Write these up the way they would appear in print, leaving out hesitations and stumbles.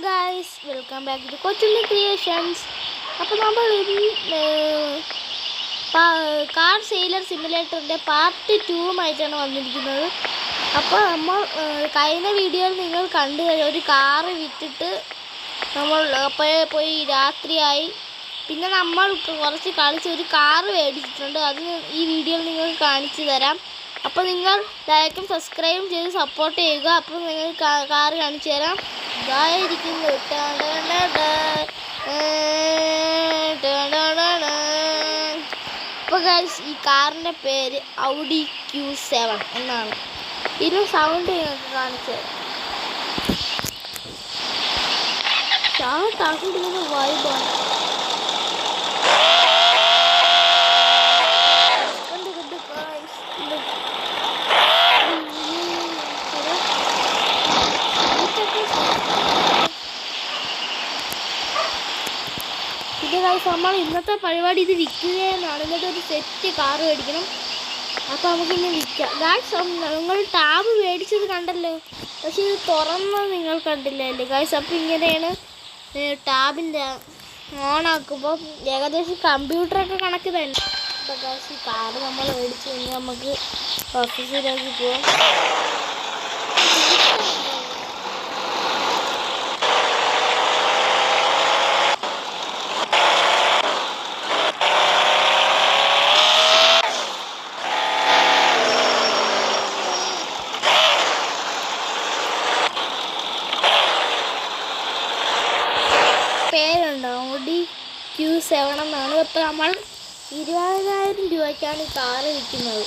Guys, welcome back to Kochunni creations. അപ്പോൾ നമ്മൾ car sailor സിമുലേറ്ററിൻ്റെ part 2 വന്നിരിക്കുന്നത്. അപ്പോൾ നമ്മൾ കഴിഞ്ഞ വീഡിയോയിൽ നിങ്ങൾ കണ്ടു ഒരു കാറ് വിറ്റിട്ട് നമ്മൾ അപ്പോഴേ പോയി രാത്രിയായി. പിന്നെ നമ്മൾ കുറച്ച് കളിച്ച് ഒരു കാറ് മേടിച്ചിട്ടുണ്ട്. അത് ഈ വീഡിയോയിൽ നിങ്ങൾക്ക് കാണിച്ചു തരാം. അപ്പോൾ നിങ്ങൾ ലൈക്കും സബ്സ്ക്രൈബും ചെയ്ത് സപ്പോർട്ട് ചെയ്യുക. അപ്പോൾ നിങ്ങൾ കാറ് കാണിച്ചു തരാം. ഇതായിരിക്കുന്നു. അപ്പോൾ ഗൈസ്, ഈ കാറിൻ്റെ പേര് ഔഡി Q7 എന്നാണ്. ഇതിന് സൗണ്ട് നിങ്ങൾക്ക് കാണിച്ചു തരാം. സൗണ്ട് ആക്കിയിട്ടിങ്ങനെ വൈബാണ്. ഇത് ഗൈസ്, നമ്മൾ ഇന്നത്തെ പരിപാടി ഇത് വിൽക്കുകയെന്നാണ്. എന്നിട്ട് ഒരു സെറ്റ് കാറ് മേടിക്കണം. അപ്പോൾ നമുക്കിന്ന് വിൽക്കാം ഗൈസ്. നിങ്ങൾ ടാബ് മേടിച്ചത് കണ്ടല്ലോ, പക്ഷെ ഇത് തുറന്നത് നിങ്ങൾ കണ്ടില്ലല്ലേ ഗൈസ്. അപ്പോൾ ഇങ്ങനെയാണ് ടാബിൻ്റെ ഓണാക്കുമ്പോൾ ഏകദേശം കമ്പ്യൂട്ടറൊക്കെ കണക്ക് തന്നെ. അപ്പോൾ ഗൈസ്, ഈ കാറ് നമ്മൾ മേടിച്ച് കഴിഞ്ഞാൽ നമുക്ക് ഓഫീസിലേക്ക് പോകാം. പേരുണ്ടോ? ഔഡി Q7 എന്നാണ്. ഇപ്പോൾ നമ്മൾ 20,000 രൂപയ്ക്കാണ് ഈ കാറ് വിൽക്കുന്നത്.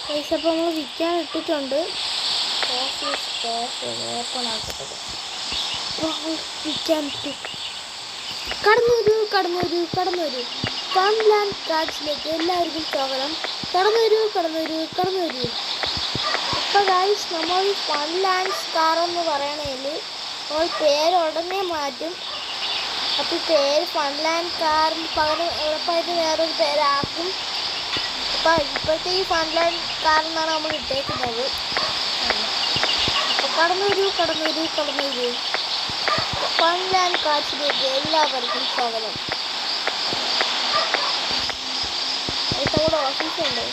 പൈസ അപ്പോൾ നമ്മൾ വിൽക്കാൻ ഇട്ടിട്ടുണ്ട്. ഓപ്പൺ ആക്കട്ടെ. വിൽക്കാൻ ഇട്ടു. കടന്നു വരൂ. ഫൺലാൻഡ് കാർഡ്സിലേക്ക് എല്ലാവർക്കും സ്വാഗതം. കടന്നു വരൂ. ഇപ്പോൾ ഗൈസ്, നമ്മൾ ഫൺലാൻഡ് കാർ എന്ന് പറയണതിൽ നമ്മൾ പേര് ഉടനെ മാറ്റും. അപ്പോൾ ഈ പേര് ഫൺലാൻഡ് കാറിന് പകരം ഉറപ്പായിട്ട് വേറൊരു പേരാക്കും. അപ്പോൾ ഇപ്പോഴത്തെ ഈ ഫൺലാൻഡ് കാർ എന്നാണ് നമ്മൾ ഇട്ടേക്കുന്നത്. അപ്പോൾ കടന്നു വരൂ. ഫൺലാൻഡ് കാർഡ്സിലേക്ക് എല്ലാവർക്കും സ്വാഗതം. അവിടെ ഓഫീസുണ്ട്.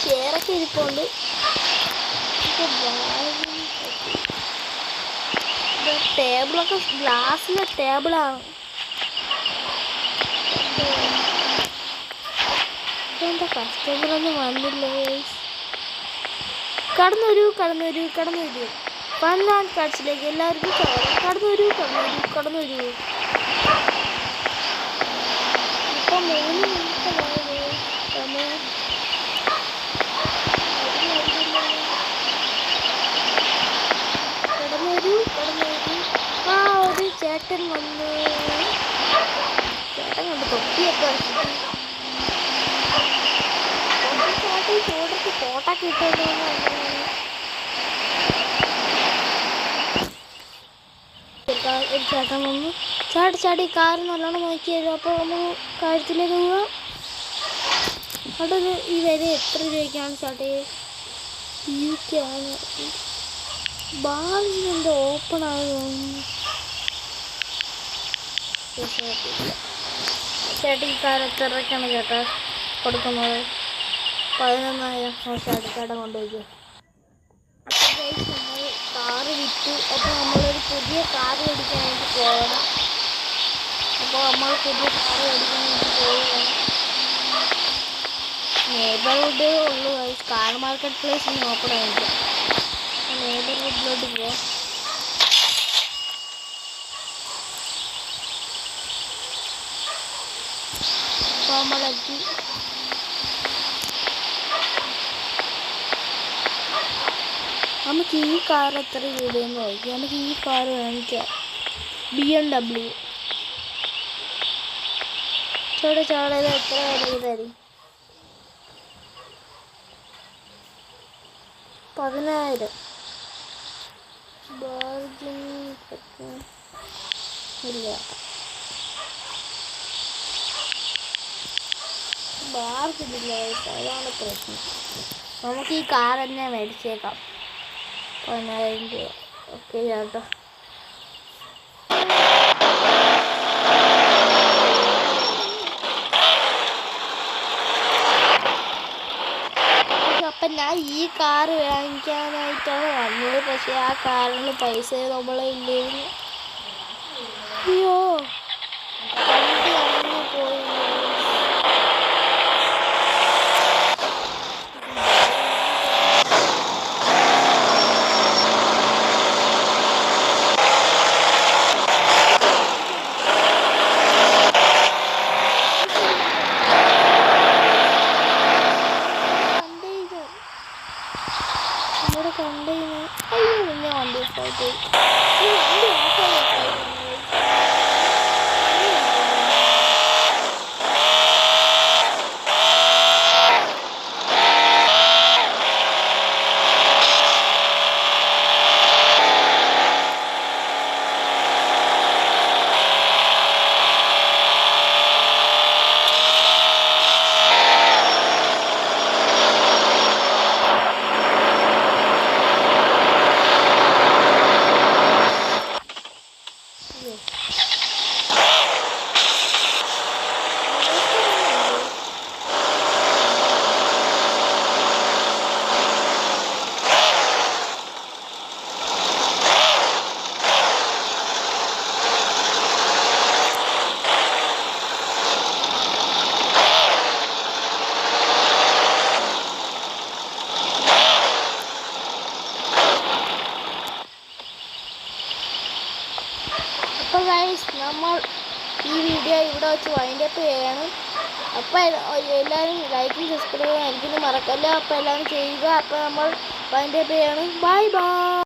ചെയറൊക്കെ ഇരിപ്പുണ്ട്. ടേബിളൊക്കെ ഗ്ലാസിലെ ടേബിളാണ്. എന്താ കസ്റ്റമറൊന്നും വന്നില്ല. കടന്നു വരൂ. ഫൺലാൻഡ് കാർഡ്സിലേക്ക് എല്ലാവർക്കും സ്വാഗതം. കടന്നു വരൂ. ഇപ്പം 3 മിനിറ്റ് സമയം. കടന്നു വരൂ. ആ, ഒരു ചേട്ടൻ വന്നു. ചേട്ടൻ കണ്ട് തൊപ്പിയൊക്കെ ചൂടത്ത് കോട്ടൊക്കെ ഇട്ടോണ്ട് ഒരു ചേട്ടൻ വന്നു. ചാടി കാറ് നല്ലോണം നോക്കിയാലോ. അപ്പോൾ നമ്മൾ കാര്യത്തിലേക്ക് പോവാം. അവിടെ ഈ വില എത്ര രൂപയ്ക്കാണ് ചേട്ടേ? UK ആണ്. ബാഗിൻ്റെ ഓപ്പൺ ആകുന്നു. ചേട്ടാ, ഈ കാർ എത്ര രൂപയ്ക്കാണ് ചേട്ടാ കൊടുക്കുന്നത്? 11,000. ചേട്ടൻ കൊണ്ടുപോയി. നമ്മൾ കാറ് വിറ്റു. അപ്പോൾ നമ്മളൊരു പുതിയ കാറ് മേടിക്കാനായിട്ട് പോകണം. നെയ്ബർഹുഡ് ഉള്ളു. കാർ മാർക്കറ്റ് പ്ലേസ് ഓപ്പൺ ആയിട്ട് നെയ്ബർഹുഡിലോട്ട് പോവാം. അപ്പോൾ നമ്മളെത്തി. നമുക്ക് ഈ കാർ എത്ര രൂപയെന്ന് നോക്കാം. നമുക്ക് ഈ കാർ വാങ്ങിക്കാം. BMW. ചോടെ എത്ര വില തരും? 10,000. ബാർഗിൻ ഇല്ല, ബാർഗിനില്ല, അതാണ് പ്രശ്നം. നമുക്ക് ഈ കാർ തന്നെ മേടിച്ചേക്കാം. 10,000 രൂപ. ഓക്കെ ചേട്ടാ. അപ്പം ഞാൻ ഈ കാറ് വാങ്ങിക്കാനായിട്ടാണ് വന്നത്. പക്ഷേ ആ കാറിന് പൈസ നമ്മളെ ഇല്ലായിരുന്നു. അയ്യോ പോയി. നമ്മുടെ കണ്ടെയ്നർ അയ്യോ പിന്നെ വണ്ടി ഓഫായിട്ട് അപ്പോൾ ഗൈസ് നമ്മൾ ഈ വീഡിയോ ഇവിടെ വെച്ച് വൈൻഡ് അപ്പ് ചെയ്യണം. അപ്പോൾ എല്ലാവരും ലൈക്കും സബ്സ്ക്രൈബ് ചെയ്യാൻ എനിക്കൊന്നും മറക്കല്ല. അപ്പോൾ എല്ലാവരും ചെയ്യുക. അപ്പോൾ നമ്മൾ വൈൻഡ് അപ്പ് ചെയ്യണം. Bye bye.